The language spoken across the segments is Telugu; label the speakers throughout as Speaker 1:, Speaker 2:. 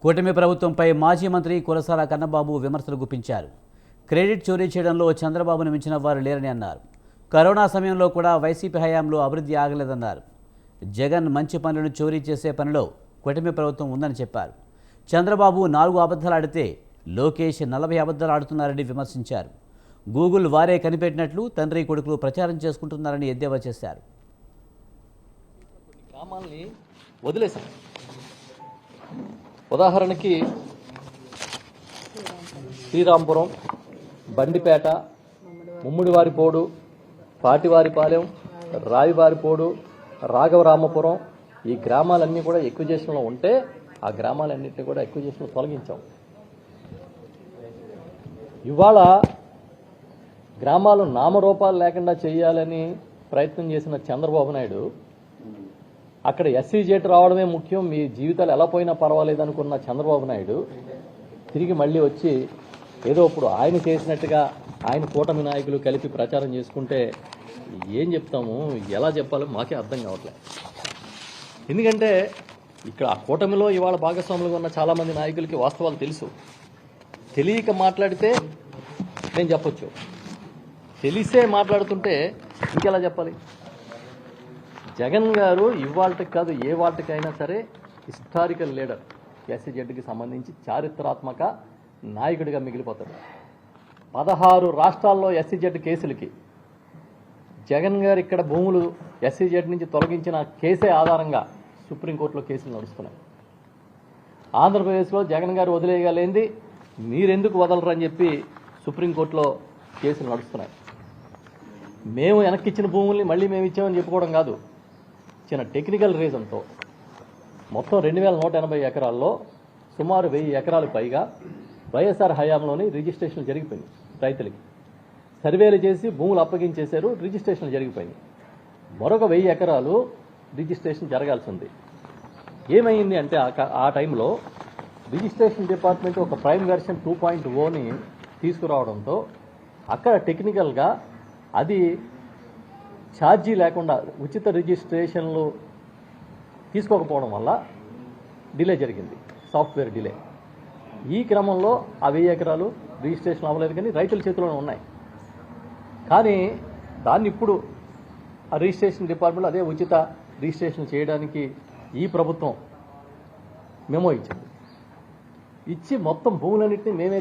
Speaker 1: కూటమి ప్రభుత్వంపై మాజీ మంత్రి కురసాల కన్నబాబు విమర్శలు గుప్పించారు. క్రెడిట్ చోరీ చేయడంలో చంద్రబాబును మించిన వారు లేరని అన్నారు. కరోనా సమయంలో కూడా వైసీపీ హయాంలో అభివృద్ధి ఆగలేదన్నారు. జగన్ మంచి పనులను చోరీ చేసే పనిలో కూటమి ప్రభుత్వం ఉందని చెప్పారు. చంద్రబాబు 4 అబద్ధాలు ఆడితే లోకేష్ 40 అబద్ధాలు ఆడుతున్నారని విమర్శించారు. గూగుల్ వారే కనిపెట్టినట్లు తండ్రి కొడుకులు ప్రచారం చేసుకుంటున్నారని ఎద్దేవా చేశారు.
Speaker 2: గ్రామాల్ని వదిలేశారు. ఉదాహరణకి శ్రీరాంపురం, బండిపేట, ముమ్మిడివారిపోడు, పాటివారిపాలెం, రావివారిపోడు, రాఘవరామపురం ఈ గ్రామాలన్నీ కూడా ఎక్విజేషన్లో ఉంటే ఆ గ్రామాలన్నింటినీ కూడా ఎక్విజేషన్లో తొలగించాం. ఇవాళ గ్రామాలు నామరూపాలు లేకుండా చేయాలని ప్రయత్నం చేసిన చంద్రబాబు నాయుడు అక్కడ ఎస్సీజెట్ రావడమే ముఖ్యం, మీ జీవితాలు ఎలా పోయినా పర్వాలేదు అనుకున్న చంద్రబాబు నాయుడు తిరిగి మళ్ళీ వచ్చి ఏదో ఇప్పుడు ఆయన చేసినట్టుగా ఆయన కూటమి నాయకులు కలిపి ప్రచారం చేసుకుంటే ఏం చెప్తాము, ఎలా చెప్పాలో మాకే అర్థం కావట్లేదు. ఎందుకంటే ఇక్కడ ఆ కూటమిలో ఇవాళ భాగస్వాములుగా ఉన్న చాలామంది నాయకులకి వాస్తవాలు తెలుసు. తెలియక మాట్లాడితే నేను చెప్పొచ్చు, తెలిసే మాట్లాడుతుంటే ఇంకెలా చెప్పాలి? జగన్ గారు ఇవాళకి కాదు ఏ వాటికైనా సరే హిస్టారికల్ లీడర్, ఎస్సీజెడ్కి సంబంధించి చారిత్రాత్మక నాయకుడిగా మిగిలిపోతాడు. 16 రాష్ట్రాల్లో ఎస్సీజెడ్ కేసులకి జగన్ గారు ఇక్కడ భూములు ఎస్సీజెడ్ నుంచి తొలగించిన కేసే ఆధారంగా సుప్రీంకోర్టులో కేసులు నడుస్తున్నాయి. ఆంధ్రప్రదేశ్లో జగన్ గారు వదిలేయగలేంది మీరెందుకు వదలరని చెప్పి సుప్రీంకోర్టులో కేసులు నడుస్తున్నాయి. మేము వెనక్కిచ్చిన భూముల్ని మళ్ళీ మేము ఇచ్చామని చెప్పుకోవడం కాదు, చిన్న టెక్నికల్ రీజన్తో మొత్తం 2180 ఎకరాల్లో సుమారు 1000 ఎకరాలు పైగా వైఎస్ఆర్ హయాంలోని రిజిస్ట్రేషన్లు జరిగిపోయినాయి. రైతులకి సర్వేలు చేసి భూములు అప్పగించేశారు, రిజిస్ట్రేషన్లు జరిగిపోయినాయి. మరొక 1000 ఎకరాలు రిజిస్ట్రేషన్ జరగాల్సి ఉంది. ఏమైంది అంటే ఆ టైంలో రిజిస్ట్రేషన్ డిపార్ట్మెంట్ ఒక ప్రైమ్ వెర్షన్ 2.0ని తీసుకురావడంతో అక్కడ టెక్నికల్గా అది ఛార్జీ లేకుండా ఉచిత రిజిస్ట్రేషన్లు తీసుకోకపోవడం వల్ల డిలే జరిగింది, సాఫ్ట్వేర్ డిలే. ఈ క్రమంలో ఆ 1000 ఎకరాలు రిజిస్ట్రేషన్ అవ్వలేదు, కానీ రైతుల చేతిలోనే ఉన్నాయి. కానీ దాన్ని ఇప్పుడు ఆ రిజిస్ట్రేషన్ డిపార్ట్మెంట్లో అదే ఉచిత రిజిస్ట్రేషన్ చేయడానికి ఈ ప్రభుత్వం మెమో ఇచ్చింది. ఇచ్చి మొత్తం భూములన్నింటినీ మేమే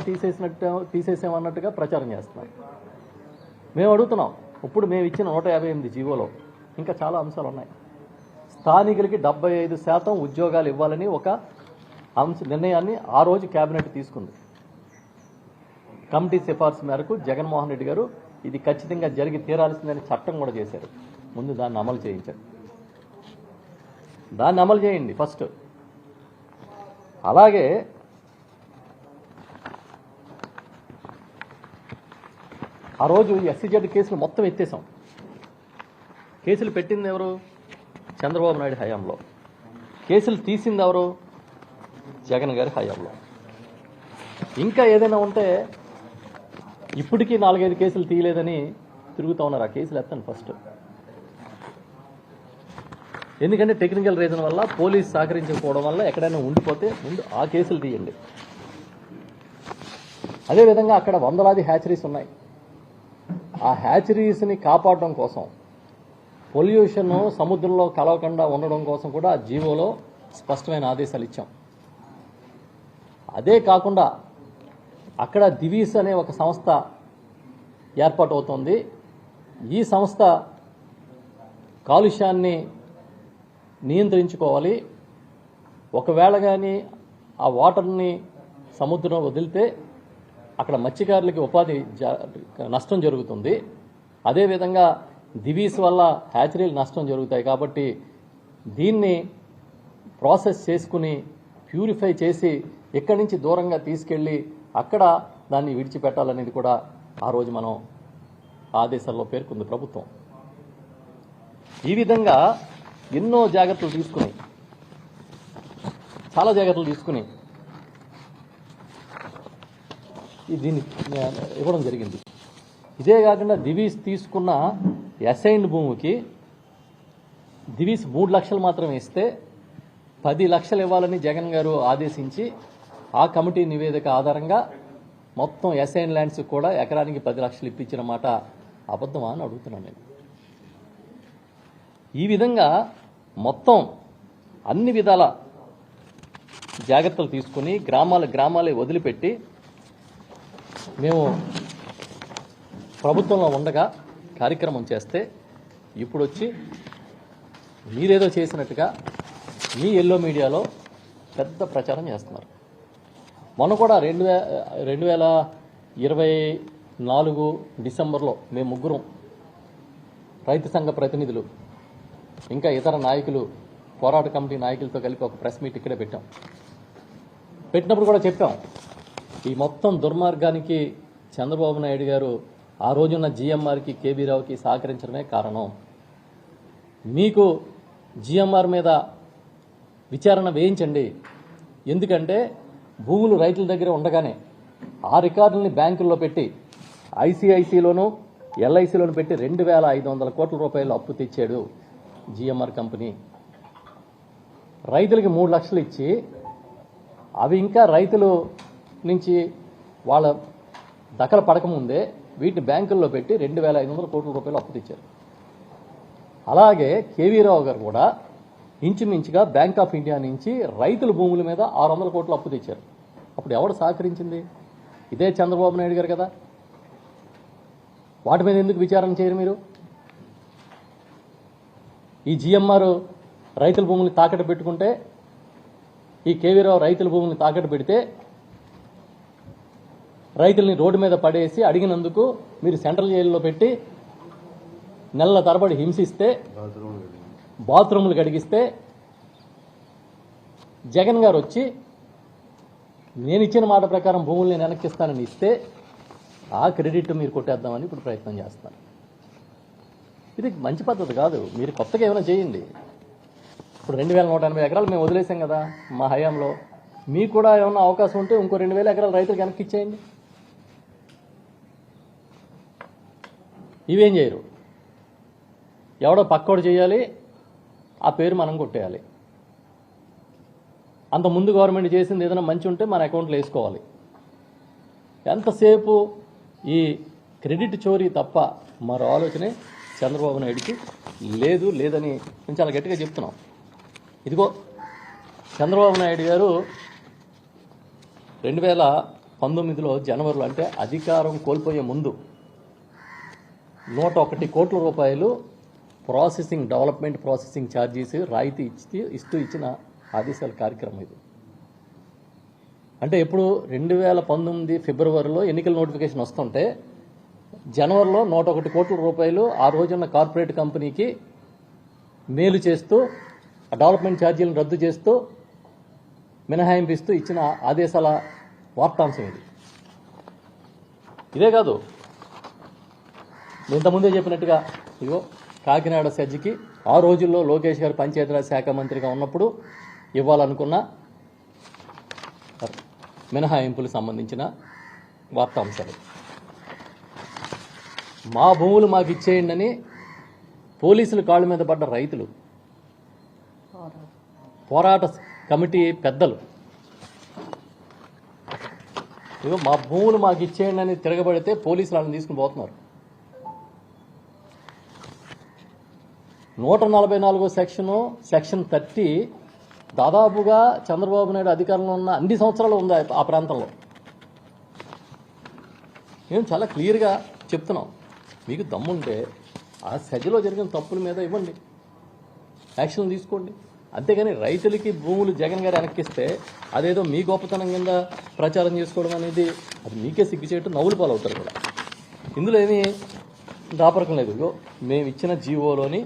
Speaker 2: తీసేసామన్నట్టుగా ప్రచారం చేస్తున్నారు. మేము అడుగుతున్నాం, ఇప్పుడు మేము ఇచ్చిన 158 జీవోలో ఇంకా చాలా అంశాలు ఉన్నాయి. స్థానికులకి 75% ఉద్యోగాలు ఇవ్వాలని ఒక నిర్ణయాన్ని ఆ రోజు కేబినెట్ తీసుకుంది. కమిటీ సిఫార్సు మేరకు జగన్మోహన్ రెడ్డి గారు ఇది ఖచ్చితంగా జరిగి తీరాల్సిందని చట్టం కూడా చేశారు. ముందు దాన్ని అమలు చేయించారు. దాన్ని అమలు చేయండి ఫస్ట్. అలాగే ఆ రోజు ఎస్సీజెడ్ కేసులు మొత్తం ఎత్తేసాం. కేసులు పెట్టింది ఎవరు? చంద్రబాబు నాయుడు హయాంలో. కేసులు తీసింది ఎవరు? జగన్ గారి హయాంలో. ఇంకా ఏదైనా ఉంటే ఇప్పటికీ 4-5 కేసులు తీయలేదని తిరుగుతూ ఉన్నారు. ఆ కేసులు ఎత్తండి ఫస్ట్. ఎందుకంటే టెక్నికల్ రీజన్ వల్ల, పోలీసు సహకరించకపోవడం వల్ల ఎక్కడైనా ఉండిపోతే ముందు ఆ కేసులు తీయండి. అదేవిధంగా అక్కడ వందలాది హ్యాచరీస్ ఉన్నాయి. ఆ హ్యాచరీస్ని కాపాడడం కోసం, పొల్యూషన్ సముద్రంలో కలవకుండా ఉండడం కోసం కూడా ఆ జీవోలో స్పష్టమైన ఆదేశాలు ఇచ్చాం. అదే కాకుండా అక్కడ దివీస్ అనే ఒక సంస్థ ఏర్పాటు అవుతోంది. ఈ సంస్థ కాలుష్యాన్ని నియంత్రించుకోవాలి. ఒకవేళ కానీ ఆ వాటర్ని సముద్రంలో వదిలితే అక్కడ మత్స్యకారులకి ఉపాధి నష్టం జరుగుతుంది. అదేవిధంగా దివీస్ వల్ల హ్యాచరీలు నష్టం జరుగుతాయి. కాబట్టి దీన్ని ప్రాసెస్ చేసుకుని ప్యూరిఫై చేసి ఇక్కడి నుంచి దూరంగా తీసుకెళ్ళి అక్కడ దాన్ని విడిచిపెట్టాలనేది కూడా ఆ రోజు మనం ఆదేశాల్లో పేర్కొంది ప్రభుత్వం. ఈ విధంగా ఎన్నో జాగ్రత్తలు తీసుకుని, చాలా జాగ్రత్తలు తీసుకుని దీన్ని ఇవ్వడం జరిగింది. ఇదే కాకుండా దివీస్ తీసుకున్న అసైన్డ్ భూమికి దివీస్ 3 లక్షలు మాత్రమే ఇస్తే 10 లక్షలు ఇవ్వాలని జగన్ గారు ఆదేశించి ఆ కమిటీ నివేదిక ఆధారంగా మొత్తం ఎస్ఐన్ ల్యాండ్స్ కూడా ఎకరానికి 10 లక్షలు ఇప్పించిన మాట అబద్ధమా అని అడుగుతున్నాను నేను. ఈ విధంగా మొత్తం అన్ని విధాల జాగ్రత్తలు తీసుకుని గ్రామాలే వదిలిపెట్టి మేము ప్రభుత్వంలో ఉండగా కార్యక్రమం చేస్తే ఇప్పుడు వచ్చి మీరేదో చేసినట్టుగా మీ ఎల్లో మీడియాలో పెద్ద ప్రచారం చేస్తున్నారు. మొన్న కూడా 2024 డిసెంబర్లో మేము ముగ్గురం రైతు సంఘ ప్రతినిధులు ఇంకా ఇతర నాయకులు పోరాట కమిటీ నాయకులతో కలిపి ఒక ప్రెస్ మీట్ ఇక్కడే పెట్టినప్పుడు కూడా చెప్పాం, ఈ మొత్తం దుర్మార్గానికి చంద్రబాబు నాయుడు గారు ఆ రోజున్న జిఎంఆర్కి కేబీ రావుకి సహకరించడమే కారణం. మీకు జిఎంఆర్ మీద విచారణ వేయించండి, ఎందుకంటే భూములు రైతుల దగ్గర ఉండగానే ఆ రికార్డుల్ని బ్యాంకుల్లో పెట్టి ఐసిఐసిలోను ఎల్ఐసిలోను పెట్టి 2,500 కోట్ల రూపాయలు అప్పు తెచ్చాడు జిఎంఆర్ కంపెనీ. రైతులకి 3 లక్షలు ఇచ్చి అవి ఇంకా రైతులు నుంచి వాళ్ళ దఖల పడకముందే వీటిని బ్యాంకుల్లో పెట్టి 2,500 కోట్ల రూపాయలు అప్పు తెచ్చారు. అలాగే కేవీ రావు గారు కూడా ఇంచుమించుగా బ్యాంక్ ఆఫ్ ఇండియా నుంచి రైతుల భూముల మీద 600 కోట్లు అప్పు తెచ్చారు. అప్పుడు ఎవరు సహకరించింది? ఇదే చంద్రబాబు నాయుడు గారు కదా. వాటి మీద ఎందుకు విచారణ చేయరు మీరు? ఈ జిఎంఆర్ రైతుల భూముల్ని తాకట్టు పెట్టుకుంటే, ఈ కేవీ రావు రైతుల భూముల్ని తాకట్టు పెడితే రైతుల్ని రోడ్డు మీద పడేసి అడిగినందుకు మీరు సెంట్రల్ జైల్లో పెట్టి నెలల తరబడి హింసిస్తే, బాత్రూములు కడిగిస్తే జగన్ గారు వచ్చి నేను ఇచ్చిన మాట ప్రకారం భూముల్ని వెనక్కిస్తానని ఇస్తే ఆ క్రెడిట్ మీరు కొట్టేద్దామని ఇప్పుడు ప్రయత్నం చేస్తున్నారు. ఇది మంచి పద్ధతి కాదు. మీరు కొత్తగా ఏమైనా చేయండి. ఇప్పుడు 2,180 ఎకరాలు మేము వదిలేసాం కదా మా హయాంలో. మీకు కూడా ఏమన్నా అవకాశం ఉంటే ఇంకో 2,000 ఎకరాలు రైతులకు వెనక్కి ఇచ్చేయండి. ఇవేం చేయరు. ఎవడో పక్కోడు చేయాలి, ఆ పేరు మనం కొట్టేయాలి. అంత ముందు గవర్నమెంట్ చేసింది ఏదైనా మంచి ఉంటే మన అకౌంట్లో వేసుకోవాలి. ఎంతసేపు ఈ క్రెడిట్ చోరీ తప్ప మరో ఆలోచనే చంద్రబాబు నాయుడికి లేదని నేను చాలా గట్టిగా చెప్తున్నాం. ఇదిగో చంద్రబాబు నాయుడు గారు 2019లో జనవరిలో, అంటే అధికారం కోల్పోయే ముందు 101 కోట్ల రూపాయలు డెవలప్మెంట్ ప్రాసెసింగ్ ఛార్జీస్ రాయితీ ఇస్తూ ఇచ్చిన ఆదేశాల కార్యక్రమం ఇది. అంటే ఇప్పుడు 2019 ఫిబ్రవరిలో ఎన్నికల నోటిఫికేషన్ వస్తుంటే జనవరిలో 101 కోట్ల రూపాయలు ఆ రోజున్న కార్పొరేట్ కంపెనీకి మేలు చేస్తూ, డెవలప్మెంట్ ఛార్జీలను రద్దు చేస్తూ, మినహాయింపు ఇస్తూ ఇచ్చిన ఆదేశాల వార్తాంశం ఇది. ఇదే కాదు, ఇంతకుముందే చెప్పినట్టుగా ఇగో కాకినాడ సెజ్కి ఆ రోజుల్లో లోకేష్ గారు పంచాయతీరాజ్ శాఖ మంత్రిగా ఉన్నప్పుడు ఇవ్వాలనుకున్న మినహాయింపులకు సంబంధించిన వార్తాంశాలు. మా భూములు మాకు ఇచ్చేయండి అని పోలీసులు కాళ్ళ మీద పడ్డ రైతులు, పోరాట కమిటీ పెద్దలు ఇగో మా భూములు మాకు ఇచ్చేయండి అని తిరగబడితే పోలీసులు వాళ్ళని తీసుకుని పోతున్నారు. 144 సెక్షన్ 30 దాదాపుగా చంద్రబాబు నాయుడు అధికారంలో ఉన్న అన్ని సంవత్సరాలు ఉంది ఆ ప్రాంతంలో. మేము చాలా క్లియర్గా చెప్తున్నాం, మీకు దమ్ముంటే ఆ సెజ్లో జరిగిన తప్పుల మీద ఇవ్వండి, యాక్షన్ తీసుకోండి. అంతేగాని రైతులకి భూములు జగన్ గారు వెనక్కిస్తే అదేదో మీ గొప్పతనం కింద ప్రచారం చేసుకోవడం అనేది అది మీకే సిగ్గుచేటు, నవ్వులు పాలవుతారు కూడా. ఇందులో ఏమీ దాపరకం లేదు. ఇగో మేము ఇచ్చిన జీవోలోని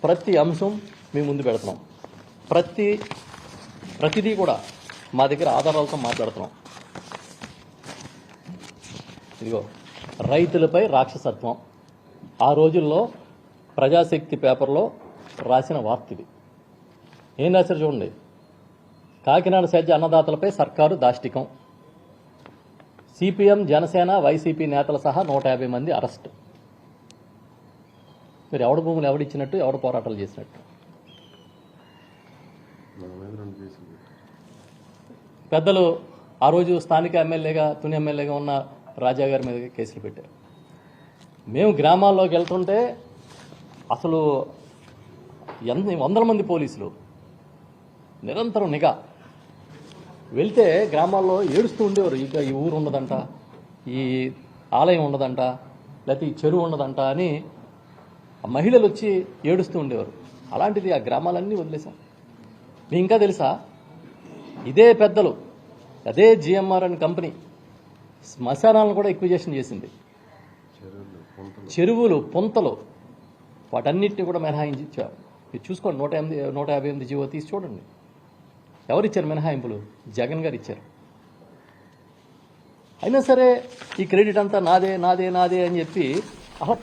Speaker 2: ప్రతి అంశం మేము ముందు పెడుతున్నాం. ప్రతిదీ కూడా మా దగ్గర ఆధారాలతో మాట్లాడుతున్నాం. ఇదిగో రైతులపై రాక్షసత్వం ఆ రోజుల్లో ప్రజాశక్తి పేపర్లో రాసిన వార్త ఇది. ఏం రాశారు చూడండి. కాకినాడ సెజ్ అన్నదాతలపై సర్కారు దాష్టికం, సిపిఎం జనసేన వైసీపీ నేతల సహా 150 మంది అరెస్టు. మీరు ఎవడ భూములు ఎవడిచ్చినట్టు, ఎవడ పోరాటాలు చేసినట్టు? పెద్దలు ఆ రోజు స్థానిక ఎమ్మెల్యేగా తుని ఎమ్మెల్యేగా ఉన్న రాజా గారి మీద కేసులు పెట్టారు. మేము గ్రామాల్లోకి వెళ్తుంటే అసలు వందల మంది పోలీసులు నిరంతరం నిఘా. వెళ్తే గ్రామాల్లో ఏడుస్తూ ఉండేవారు, ఇక ఈ ఊరు ఉండదంట, ఈ ఆలయం ఉండదంట, లేకపోతే ఈ చెరువు ఉండదంట అని ఆ మహిళలు వచ్చి ఏడుస్తూ ఉండేవారు. అలాంటిది ఆ గ్రామాలన్నీ వదిలేశాం. మీకు ఇంకా తెలుసా, ఇదే పెద్దలు అదే జిఎంఆర్ అని కంపెనీ శ్మశానాలను కూడా ఎక్విజేషన్ చేసింది. చెరువులు, పొంతలు, వాటన్నిటిని కూడా మినహాయించి ఇచ్చారు. మీరు చూసుకోండి, 158 జీవో తీసి చూడండి. ఎవరిచ్చారు మినహాయింపులు? జగన్ గారు ఇచ్చారు. అయినా సరే ఈ క్రెడిట్ అంతా నాదే నాదే నాదే అని చెప్పి అలా